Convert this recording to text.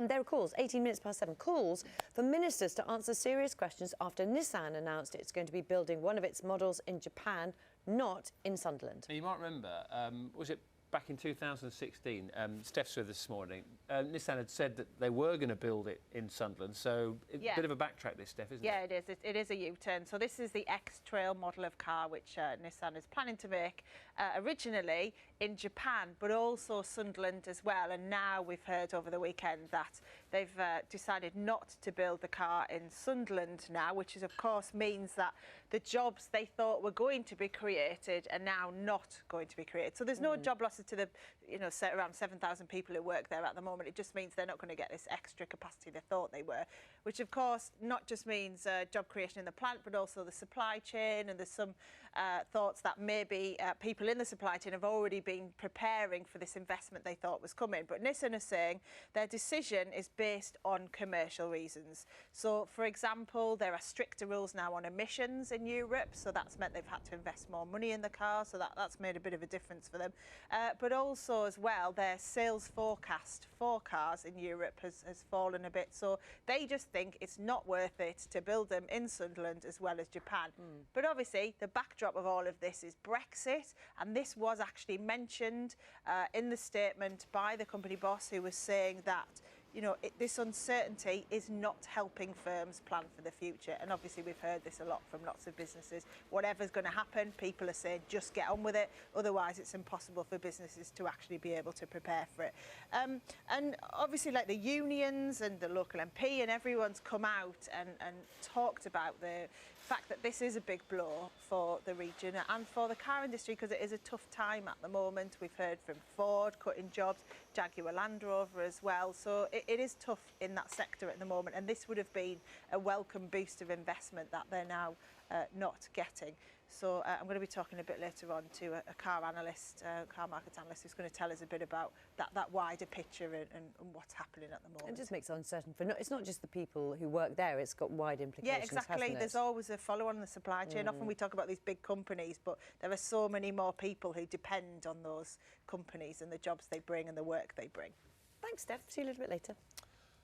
There are calls, 18 minutes past 7, calls for ministers to answer serious questions after Nissan announced it's going to be building one of its models in Japan, not in Sunderland. You might remember, was it back in 2016, Steph's with us this morning, Nissan had said that they were going to build it in Sunderland, so a bit of a backtrack this, Steph, isn't it? Yeah, it is. It is a U-turn. So this is the X-Trail model of car which Nissan is planning to make originally in Japan, but also Sunderland as well. And now we've heard over the weekend that they've decided not to build the car in Sunderland now, which is, of course, means that the jobs they thought were going to be created are now not going to be created. So there's no job losses to the, around 7,000 people who work there at the moment. It just means they're not going to get this extra capacity they thought they were, which of course not just means job creation in the plant, but also the supply chain. And there's some thoughts that maybe people in the supply chain have already been preparing for this investment they thought was coming. But Nissan is saying their decision is based on commercial reasons. So, for example, there are stricter rules now on emissions in Europe, so that's meant they've had to invest more money in the car, so that's made a bit of a difference for them. But also as well, their sales forecast for cars in Europe has fallen a bit, so they just think it's not worth it to build them in Sunderland as well as Japan. But obviously the backdrop of all of this is Brexit, and this was actually mentioned in the statement by the company boss, who was saying that this uncertainty is not helping firms plan for the future. And obviously we've heard this a lot from lots of businesses. Whatever's going to happen, people are saying just get on with it, otherwise it's impossible for businesses to actually be able to prepare for it. And obviously, like, the unions and the local MP and everyone's come out and talked about the fact that this is a big blow for the region and for the car industry, because it is a tough time at the moment. We've heard from Ford cutting jobs, Jaguar Land Rover as well, so it is tough in that sector at the moment, and this would have been a welcome boost of investment that they're now not getting. So I'm going to be talking a bit later on to a car analyst, car market analyst, who's going to tell us a bit about that wider picture and what's happening at the moment. It just makes it uncertain for it's not just the people who work there, it's got wide implications. Yeah, exactly. There's always a follow-on in the supply chain. Often we talk about these big companies, but there are so many more people who depend on those companies and the jobs they bring and the work they bring. Thanks, Steph. See you a little bit later.